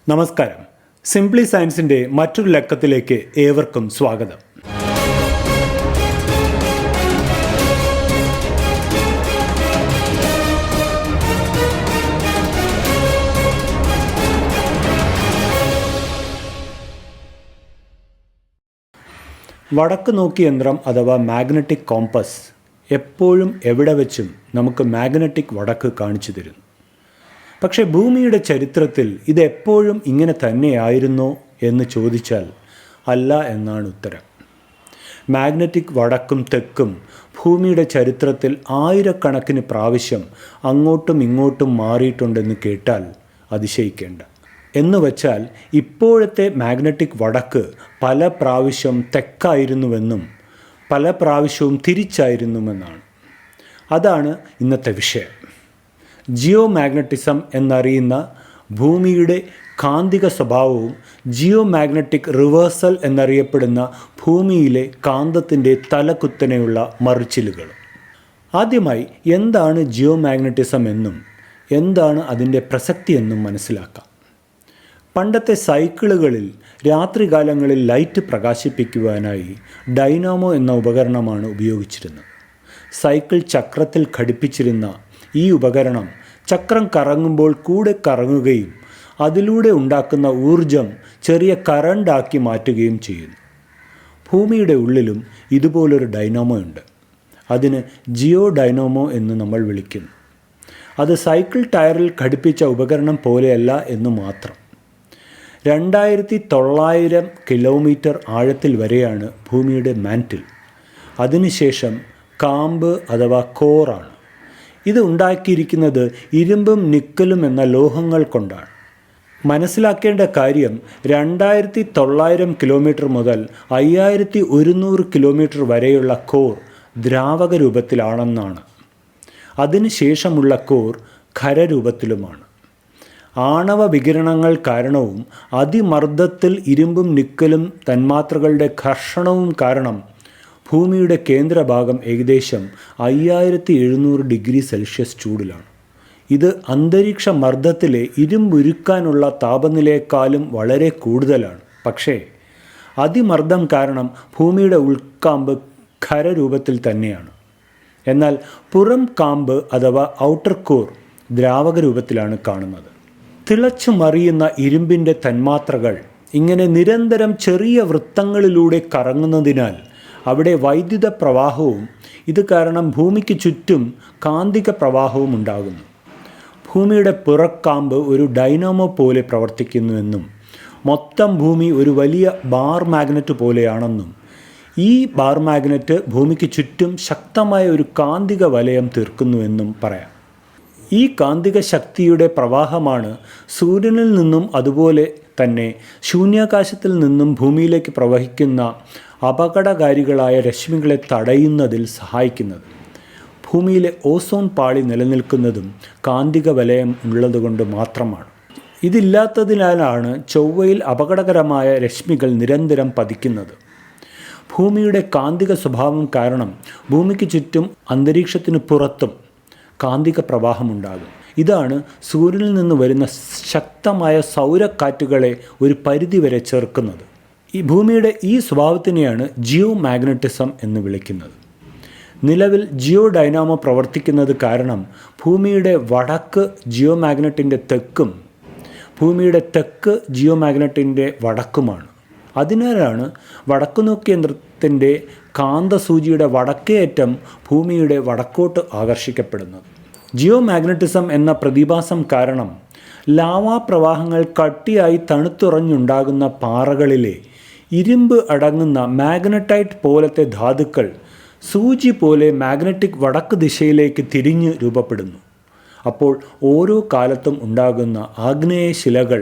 നമസ്കാരം. സിംപ്ലി സയൻസിൻ്റെ മറ്റൊരു ലക്കത്തിലേക്ക് ഏവർക്കും സ്വാഗതം. വടക്ക് നോക്കി യന്ത്രം അഥവാ മാഗ്നറ്റിക് കോമ്പസ് എപ്പോഴും എവിടെ വെച്ചും നമുക്ക് മാഗ്നറ്റിക് വടക്ക് കാണിച്ചു തരുന്നു. പക്ഷേ ഭൂമിയുടെ ചരിത്രത്തിൽ ഇതെപ്പോഴും ഇങ്ങനെ തന്നെയായിരുന്നോ എന്ന് ചോദിച്ചാൽ അല്ല എന്നാണ് ഉത്തരം. മാഗ്നറ്റിക് വടക്കും തെക്കും ഭൂമിയുടെ ചരിത്രത്തിൽ ആയിരക്കണക്കിന് പ്രാവശ്യം അങ്ങോട്ടും ഇങ്ങോട്ടും മാറിയിട്ടുണ്ടെന്ന് കേട്ടാൽ അതിശയിക്കേണ്ട. എന്നുവച്ചാൽ ഇപ്പോഴത്തെ മാഗ്നറ്റിക് വടക്ക് പല പ്രാവശ്യം തെക്കായിരുന്നുവെന്നും പല പ്രാവശ്യവും തിരിച്ചായിരുന്നുവെന്നാണ്. അതാണ് ഇന്നത്തെ വിഷയം. ജിയോ മാഗ്നറ്റിസം എന്നറിയുന്ന ഭൂമിയുടെ കാന്തിക സ്വഭാവവും ജിയോ മാഗ്നറ്റിക് റിവേഴ്സൽ എന്നറിയപ്പെടുന്ന ഭൂമിയിലെ കാന്തത്തിൻ്റെ തലകുത്തനെയുള്ള മറിച്ചിലുകളും. ആദ്യമായി എന്താണ് ജിയോ മാഗ്നറ്റിസം എന്നും എന്താണ് അതിൻ്റെ പ്രസക്തി എന്നും മനസ്സിലാക്കാം. പണ്ടത്തെ സൈക്കിളുകളിൽ രാത്രികാലങ്ങളിൽ ലൈറ്റ് പ്രകാശിപ്പിക്കുവാനായി ഡൈനാമോ എന്ന ഉപകരണമാണ് ഉപയോഗിച്ചിരുന്നത്. സൈക്കിൾ ചക്രത്തിൽ ഘടിപ്പിച്ചിരുന്ന ഈ ഉപകരണം ചക്രം കറങ്ങുമ്പോൾ കൂടെ കറങ്ങുകയും അതിലൂടെ ഉണ്ടാക്കുന്ന ഊർജം ചെറിയ കറണ്ടാക്കി മാറ്റുകയും ചെയ്യുന്നു. ഭൂമിയുടെ ഉള്ളിലും ഇതുപോലൊരു ഡൈനാമോ ഉണ്ട്. അതിന് ജിയോ ഡൈനാമോ എന്ന് നമ്മൾ വിളിക്കുന്നു. അത് സൈക്കിൾ ടയറിൽ ഘടിപ്പിച്ച ഉപകരണം പോലെയല്ല എന്ന് മാത്രം. 2900 കിലോമീറ്റർ ആഴത്തിൽ വരെയാണ് ഭൂമിയുടെ മാൻറ്റിൽ. അതിനുശേഷം കാമ്പ് അഥവാ കോറാണ്. ഇത് ഉണ്ടാക്കിയിരിക്കുന്നത് ഇരുമ്പും നിക്കലും എന്ന ലോഹങ്ങൾ കൊണ്ടാണ്. മനസ്സിലാക്കേണ്ട കാര്യം 2900 കിലോമീറ്റർ മുതൽ 5100 കിലോമീറ്റർ വരെയുള്ള കോർ ദ്രാവക രൂപത്തിലാണെന്നാണ്. അതിനുശേഷമുള്ള കോർ ഖരരൂപത്തിലുമാണ്. ആണവ വികിരണങ്ങൾ കാരണവും അതിമർദ്ദത്തിൽ ഇരുമ്പും നിക്കലും തന്മാത്രകളുടെ ഘർഷണവും കാരണം ഭൂമിയുടെ കേന്ദ്രഭാഗം ഏകദേശം 5700 ഡിഗ്രി സെൽഷ്യസ് ചൂടിലാണ്. ഇത് അന്തരീക്ഷ മർദ്ദത്തിലെ ഇരുമ്പുരുക്കാനുള്ള താപനിലയെക്കാളും വളരെ കൂടുതലാണ്. പക്ഷേ അതിമർദ്ദം കാരണം ഭൂമിയുടെ ഉൾക്കാമ്പ് ഖരരൂപത്തിൽ തന്നെയാണ്. എന്നാൽ പുറം കാമ്പ് അഥവാ ഔട്ടർ കോർ ദ്രാവക രൂപത്തിലാണ് കാണുന്നത്. തിളച്ചു മറിയുന്ന ഇരുമ്പിൻ്റെ തന്മാത്രകൾ ഇങ്ങനെ നിരന്തരം ചെറിയ വൃത്തങ്ങളിലൂടെ കറങ്ങുന്നതിനാൽ അവിടെ വൈദ്യുത പ്രവാഹവും ഇത് കാരണം ഭൂമിക്ക് ചുറ്റും കാന്തിക പ്രവാഹവും ഉണ്ടാകുന്നു. ഭൂമിയുടെ പുറക്കാമ്പ് ഒരു ഡൈനാമോ പോലെ പ്രവർത്തിക്കുന്നുവെന്നും മൊത്തം ഭൂമി ഒരു വലിയ ബാർ മാഗ്നറ്റ് പോലെയാണെന്നും ഈ ബാർ മാഗ്നറ്റ് ഭൂമിക്ക് ചുറ്റും ശക്തമായ ഒരു കാന്തിക വലയം തീർക്കുന്നുവെന്നും പറയാം. ഈ കാന്തിക ശക്തിയുടെ പ്രവാഹമാണ് സൂര്യനിൽ നിന്നും അതുപോലെ തന്നെ ശൂന്യാകാശത്തിൽ നിന്നും ഭൂമിയിലേക്ക് പ്രവഹിക്കുന്ന അപകടകാരികളായ രശ്മികളെ തടയുന്നതിൽ സഹായിക്കുന്നത്. ഭൂമിയിലെ ഓസോൺ പാളി നിലനിൽക്കുന്നതും കാന്തിക വലയം ഉള്ളതുകൊണ്ട് മാത്രമാണ്. ഇതില്ലാത്തതിനാലാണ് ചൊവ്വയിൽ അപകടകരമായ രശ്മികൾ നിരന്തരം പതിക്കുന്നത്. ഭൂമിയുടെ കാന്തിക സ്വഭാവം കാരണം ഭൂമിക്ക് ചുറ്റും അന്തരീക്ഷത്തിന് പുറത്തും കാന്തിക പ്രവാഹമുണ്ടാകും. ഇതാണ് സൂര്യനിൽ നിന്ന് വരുന്ന ശക്തമായ സൗരക്കാറ്റുകളെ ഒരു പരിധിവരെ ചേർക്കുന്നത്. ഈ ഭൂമിയുടെ ഈ സ്വഭാവത്തിനെയാണ് ജിയോ മാഗ്നറ്റിസം എന്ന് വിളിക്കുന്നത്. നിലവിൽ ജിയോ ഡൈനാമോ പ്രവർത്തിക്കുന്നത് കാരണം ഭൂമിയുടെ വടക്ക് ജിയോ മാഗ്നറ്റിൻ്റെ തെക്കും ഭൂമിയുടെ തെക്ക് ജിയോ മാഗ്നറ്റിൻ്റെ വടക്കുമാണ്. അതിനാലാണ് വടക്കുനോക്കി യന്ത്രത്തിൻ്റെ കാന്തസൂചിയുടെ വടക്കേ അറ്റം ഭൂമിയുടെ വടക്കോട്ട് ആകർഷിക്കപ്പെടുന്നത്. ജിയോ മാഗ്നറ്റിസം എന്ന പ്രതിഭാസം കാരണം ലാവാ പ്രവാഹങ്ങൾ കട്ടിയായി തണുത്തുറഞ്ഞുണ്ടാകുന്ന പാറകളിലെ ഇരുമ്പ് അടങ്ങുന്ന മാഗ്നറ്റൈറ്റ് പോലത്തെ ധാതുക്കൾ സൂചി പോലെ മാഗ്നറ്റിക് വടക്ക് ദിശയിലേക്ക് തിരിഞ്ഞ് രൂപപ്പെടുന്നു. അപ്പോൾ ഓരോ കാലത്തും ഉണ്ടാകുന്ന ആഗ്നേയ ശിലകൾ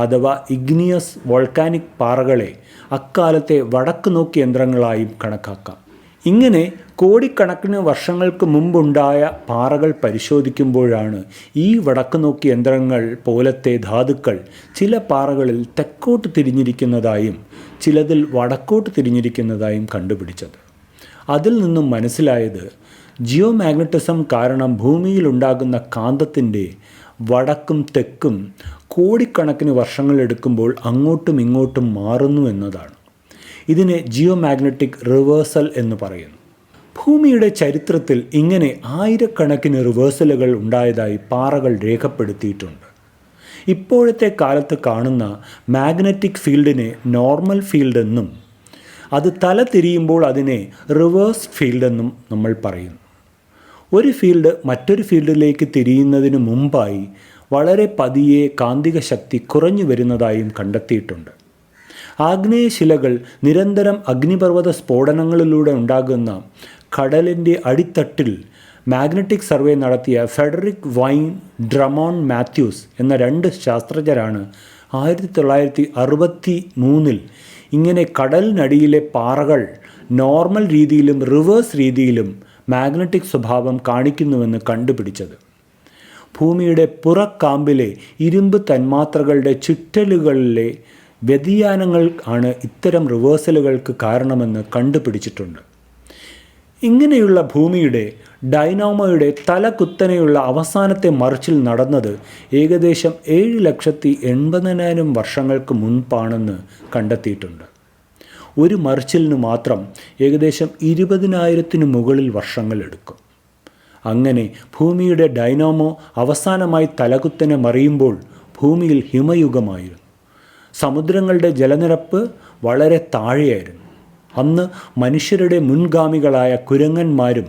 അഥവാ ഇഗ്നിയസ് വോൾക്കാനിക് പാറകളെ അക്കാലത്തെ വടക്ക് നോക്കി യന്ത്രങ്ങളായും കണക്കാക്കാം. ഇങ്ങനെ കോടിക്കണക്കിന് വർഷങ്ങൾക്ക് മുമ്പുണ്ടായ പാറകൾ പരിശോധിക്കുമ്പോഴാണ് ഈ വടക്ക് നോക്കി യന്ത്രങ്ങൾ പോലത്തെ ധാതുക്കൾ ചില പാറകളിൽ തെക്കോട്ട് തിരിഞ്ഞിരിക്കുന്നതായും ചിലതിൽ വടക്കോട്ട് തിരിഞ്ഞിരിക്കുന്നതായും കണ്ടുപിടിച്ചത്. അതിൽ നിന്നും മനസ്സിലായത് ജിയോ മാഗ്നറ്റിസം കാരണം ഭൂമിയിലുണ്ടാകുന്ന കാന്തത്തിൻ്റെ വടക്കും തെക്കും കോടിക്കണക്കിന് വർഷങ്ങളെടുക്കുമ്പോൾ അങ്ങോട്ടും ഇങ്ങോട്ടും മാറുന്നു എന്നതാണ്. ഇതിനെ ജിയോമാഗ്നറ്റിക് റിവേഴ്സൽ എന്ന് പറയുന്നു. ഭൂമിയുടെ ചരിത്രത്തിൽ ഇങ്ങനെ ആയിരക്കണക്കിന് റിവേഴ്സലുകൾ ഉണ്ടായതായി പാറകൾ രേഖപ്പെടുത്തിയിട്ടുണ്ട്. ഇപ്പോഴത്തെ കാലത്ത് കാണുന്ന മാഗ്നറ്റിക് ഫീൽഡിനെ നോർമൽ ഫീൽഡ് എന്നും അത് തല തിരിയുമ്പോൾ അതിനെ റിവേഴ്സ് ഫീൽഡ് എന്നും നമ്മൾ പറയുന്നു. ഒരു ഫീൽഡ് മറ്റൊരു ഫീൽഡിലേക്ക് തിരിയുന്നതിന് മുമ്പായി വളരെ പതിയെ കാന്തിക ശക്തി കുറഞ്ഞു വരുന്നതായും കണ്ടെത്തിയിട്ടുണ്ട്. ആഗ്നേയശിലകൾ നിരന്തരം അഗ്നിപർവ്വത സ്ഫോടനങ്ങളിലൂടെ ഉണ്ടാകുന്ന കടലിൻ്റെ അടിത്തട്ടിൽ മാഗ്നറ്റിക് സർവേ നടത്തിയ ഫെഡറിക് വൈൻ, ഡ്രമോൺ മാത്യൂസ് എന്ന 2 ശാസ്ത്രജ്ഞരാണ് 1963 ഇങ്ങനെ കടലിനടിയിലെ പാറകൾ നോർമൽ രീതിയിലും റിവേഴ്സ് രീതിയിലും മാഗ്നറ്റിക് സ്വഭാവം കാണിക്കുന്നുവെന്ന് കണ്ടുപിടിച്ചത്. ഭൂമിയുടെ പുറക്കാമ്പിലെ ഇരുമ്പ് തന്മാത്രകളുടെ ചുറ്റലുകളിലെ വ്യതിയാനങ്ങൾ ആണ് ഇത്തരം റിവേഴ്സലുകൾക്ക് കാരണമെന്ന് കണ്ടുപിടിച്ചിട്ടുണ്ട്. ഇങ്ങനെയുള്ള ഭൂമിയുടെ ഡൈനാമോയുടെ തലകുത്തനെയുള്ള അവസാനത്തെ മറിച്ചിൽ നടന്നത് ഏകദേശം 7,80,000 വർഷങ്ങൾക്ക് മുൻപാണെന്ന് കണ്ടെത്തിയിട്ടുണ്ട്. ഒരു മറിച്ചിലിന് മാത്രം ഏകദേശം 20,000 മുകളിൽ വർഷങ്ങളെടുക്കും. അങ്ങനെ ഭൂമിയുടെ ഡൈനാമോ അവസാനമായി തലകുത്തനെ മറിയുമ്പോൾ ഭൂമിയിൽ ഹിമയുഗമായിരുന്നു. സമുദ്രങ്ങളുടെ ജലനിരപ്പ് വളരെ താഴെയായിരുന്നു. അന്ന് മനുഷ്യരുടെ മുൻഗാമികളായ കുരങ്ങന്മാരും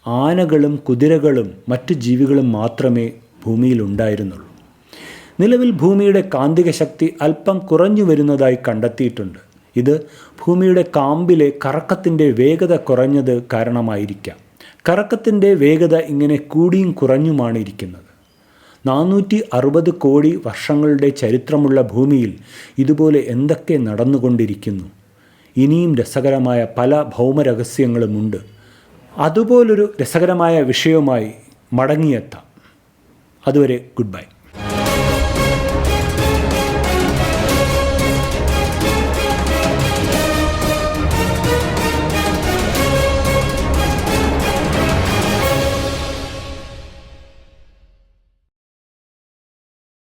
ആനകളും കുതിരകളും മറ്റു ജീവികളും മാത്രമേ ഭൂമിയിലുണ്ടായിരുന്നുള്ളൂ. നിലവിൽ ഭൂമിയുടെ കാന്തിക ശക്തി അല്പം കുറഞ്ഞു വരുന്നതായി കണ്ടെത്തിയിട്ടുണ്ട്. ഇത് ഭൂമിയുടെ കാമ്പിലെ കറക്കത്തിൻ്റെ വേഗത കുറഞ്ഞത് കാരണമായിരിക്കാം. കറക്കത്തിൻ്റെ വേഗത ഇങ്ങനെ കൂടിയും കുറഞ്ഞുമാണ് ഇരിക്കുന്നത്. 460 കോടി വർഷങ്ങളുടെ ചരിത്രമുള്ള ഭൂമിയിൽ ഇതുപോലെ എന്തൊക്കെ നടന്നുകൊണ്ടിരിക്കുന്നു. ഇനിയും രസകരമായ പല ഭൗമരഹസ്യങ്ങളുമുണ്ട്. അതുപോലൊരു രസകരമായ വിഷയവുമായി മടങ്ങിയെത്താം. അതുവരെ ഗുഡ് ബൈ.